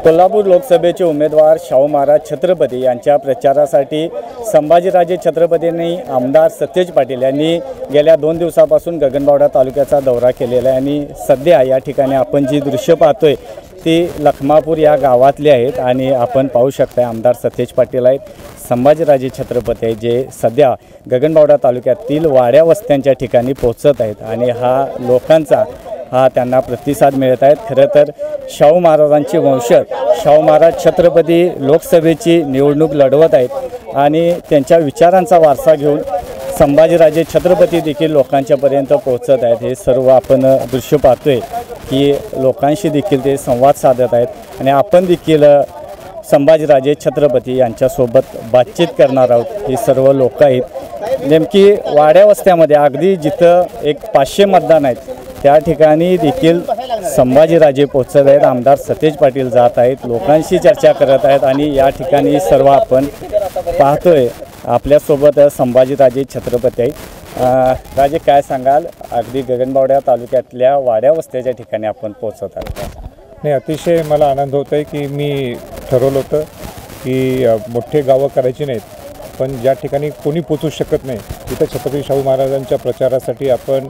कोल्हापूर लोकसभेचे उमेदवार शाहू महाराज छत्रपती यांच्या प्रचारासाठी संभाजीराजे छत्रपतींनी आमदार सतेज पाटील यांनी गेल्या 2 दिवसापासून गगनबावडा तालुक्याचा दौरा केलेला आहे आणि सध्या या ठिकाणी आपण जी दृश्य पाहतोय ती लखमापूर या गावातली आहेत आणि आपण पाहू शकता आमदार सतेज पाटील आहेत, संभाजीराजे छत्रपती आहेत जे सध्या गगनबावडा तालुक्यातील वाड्या वस्त्यांच्या ठिकाणी पोहोचत आहेत आणि लोकांचा त्यांना प्रतिसाद मिळत आहेत। खरं तर शाहू महाराजांचे वंशज शाहू महाराज छत्रपती लोकसभेची निवडणूक लढवत आहेत आणि त्यांच्या विचारांचा वारसा घेऊन संभाजीराजे छत्रपती देखील लोकांच्यापर्यंत पोहोचत आहेत। हे सर्व आपण दृश्य पाहतोय की लोकांशी देखील ते संवाद साधत आहेत आणि आपण देखील संभाजीराजे छत्रपती यांच्यासोबत बातचीत करणार आहोत। ही सर्व लोक आहेत नेमकी वाड्या वस्त्यामध्ये अगदी जिथं एक 500 मतदान आहेत त्या ठिकाणी देखील संभाजीराजे पोहोचत आहेत। आमदार सतेज पाटील जात आहेत, लोकांशी चर्चा करत आहेत आणि या ठिकाणी सर्व आपण पाहतोय आपल्यासोबत संभाजीराजे छत्रपती आहेत। राजे काय सांगाल, अगदी गगनबावडा तालुक्यातल्या वाड्या वस्त्याच्या ठिकाणी आपण पोहोचत आहोत? नाही, अतिशय मला आनंद होत आहे की मी ठरवलं होतं की मोठे गावं करायची नाहीत, पण ज्या ठिकाणी कोणी पोचू शकत नाही तिथं छत्रपती शाहू महाराजांच्या प्रचारासाठी आपण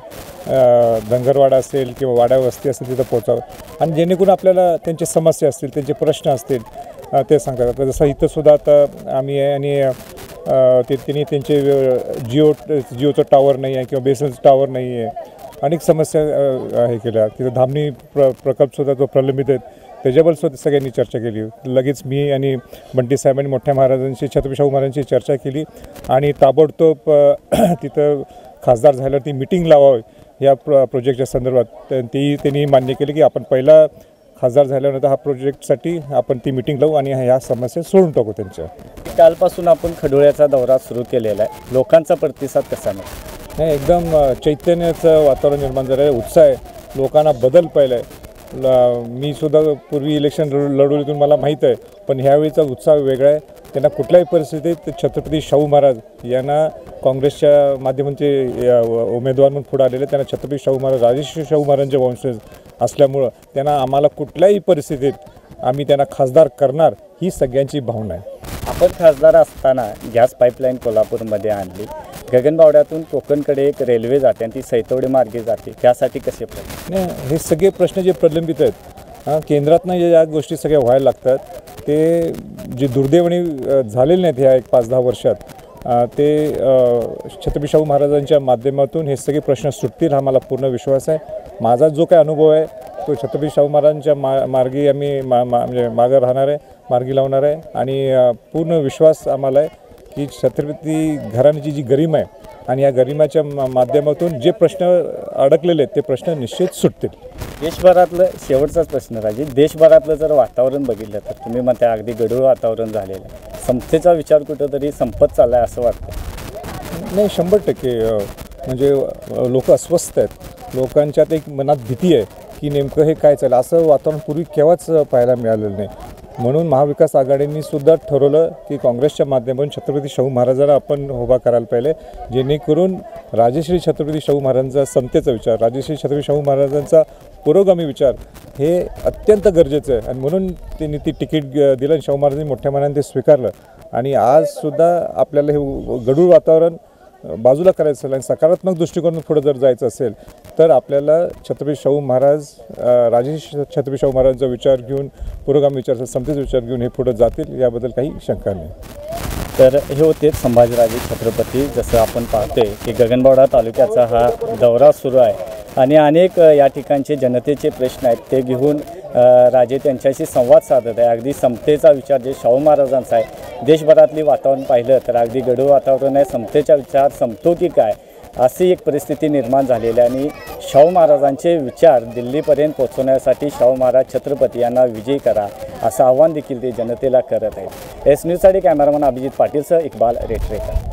धनगरवाडा असेल किंवा वाड्या वस्ती असेल तिथं पोचावं आणि जेणेकरून आपल्याला त्यांचे समस्या असतील, त्यांचे प्रश्न असतील ते सांगतात। जसं इथंसुद्धा आता आम्ही आहे आणि त्यांनी त्यांचे जिओचं टावर नाही आहे किंवा बेसनचं टावर नाही आहे, अनेक समस्या हे केल्या। तिथं धामणी प्रकल्पसुद्धा जो प्रलंबित आहेत त्याच्याबद्दल सगळ्यांनी चर्चा केली। लगेच मी आणि बंटी साहेबांनी मोठ्या महाराजांशी छत्रपती शाहू महाराजांची चर्चा केली आणि ताबडतोब तिथं खासदार झाल्यावर ती मीटिंग लावावी या प्रोजेक्टच्या संदर्भात तेही त्यांनी मान्य केले की आपण पहिला खासदार झाल्यानंतर हा प्रोजेक्टसाठी आपण ती मीटिंग लावू आणि ह्या समस्या सोडून टाकू त्यांच्या। कालपासून आपण खडोळ्याचा दौरा सुरू केलेला आहे, लोकांचा प्रतिसाद कसा नाही? एकदम चैतन्याचं वातावरण निर्माण झालं आहे, उत्साह आहे, लोकांना बदल पाहिला आहे। मी सुद्धा पूर्वी इलेक्शन लढवलीतून मला माहीत आहे, पण ह्यावेळीचा उत्साह वेगळा आहे। त्यांना कुठल्याही परिस्थितीत छत्रपती शाहू महाराज यांना काँग्रेसच्या माध्यमांचे उमेदवार म्हणून पुढे आलेले, त्यांना छत्रपती शाहू महाराज राजश्री शाहू महाराजांचे वंशज असल्यामुळं त्यांना आम्हाला कुठल्याही परिस्थितीत आम्ही त्यांना खासदार करणार ही सगळ्यांची भावना आहे। आपण खासदार असताना गॅस पाईपलाईन कोल्हापूरमध्ये आणली, गगनबावड्यातून कोकणकडे एक रेल्वे जाते आणि ती सैतवडी मार्गे जाते, त्यासाठी कसे प्रश्न? नाही, हे सगळे प्रश्न जे प्रलंबित आहेत केंद्रातनं या गोष्टी सगळ्या व्हायला लागतात, ते जे दुर्दैवाने झालेले नाहीत ह्या 1-5-10 वर्षात, ते छत्रपती शाहू महाराजांच्या माध्यमातून हे सगळे प्रश्न सुटतील हा मला पूर्ण विश्वास आहे। माझा जो काही अनुभव आहे तो छत्रपती शाहू महाराजांच्या मार्गी आम्ही म्हणजे मागं राहणार आहे, मार्गी लावणार आहे आणि पूर्ण विश्वास आम्हाला आहे की छत्रपती घराण्याची जी गरिमा आहे आणि या गरिमाच्या माध्यमातून जे प्रश्न अडकलेले आहेत ते प्रश्न निश्चित सुटतील। देशभरातलं शेवटचाच प्रश्न राजे, देशभरातलं जर वातावरण बघितलं तर तुम्ही म्हणता अगदी गढूळ वातावरण झालेलं आहे, समतेचा विचार कुठंतरी संपत चालला आहे असं वाटतं? नाही, 100% म्हणजे लोक अस्वस्थ आहेत, लोकांच्यात एक मनात भीती आहे की नेमकं हे काय चाललं, असं वातावरण पूर्वी केव्हाच पाहायला मिळालेलं नाही। म्हणून महाविकास आघाडींनी सुद्धा ठरवलं की काँग्रेसच्या माध्यमातून छत्रपती शाहू महाराजांना आपण उभा करायला पाहिजे, जेणेकरून राजश्री छत्रपती शाहू महाराजांचा समतेचा विचार, राजश्री छत्रपती शाहू महाराजांचा पुरोगामी विचार हे अत्यंत गरजेचं आहे आणि म्हणून त्यांनी ती तिकीट दिलं आणि शाहू महाराजांनी मोठ्या मनाने ते स्वीकारलं आणि आजसुद्धा आपल्याला हे गढूळ वातावरण बाजूला करायचं असेल आणि सकारात्मक दृष्टिकोनातून पुढे जर जायचं असेल तर आपल्याला छत्रपती शाहू महाराज राजश्री छत्रपती शाहू महाराजांचा विचार घेऊन, पुरोगामी विचार, समतेचा विचार घेऊन हे पुढे जातील याबद्दल काही शंका नाही। तर हे होते संभाजीराजे छत्रपती। जसं आपण पाहतोय की गगनबावडा तालुक्याचा हा दौरा सुरू आहे आणि अनेक या ठिकाणचे जनतेचे प्रश्न आहेत ते घेऊन राजे त्यांच्याशी संवाद साधत आहे। अगदी समतेचा विचार जे शाहू महाराजांचा आहे, देशभरातली वातावरण पाहिलं तर अगदी गढूळ वातावरण आहे, समतेचा विचार संपतो की काय अशी एक परिस्थिती निर्माण झालेली आहे आणि शाहू महाराजांचे विचार दिल्लीपर्यंत पोहोचवण्यासाठी शाहू महाराज छत्रपती यांना विजयी करा असं आव्हान देखील ते जनतेला करत आहेत। एस न्यूजसाठी कॅमेरामन अभिजित पाटीलसह इक्बाल रेटरेकर।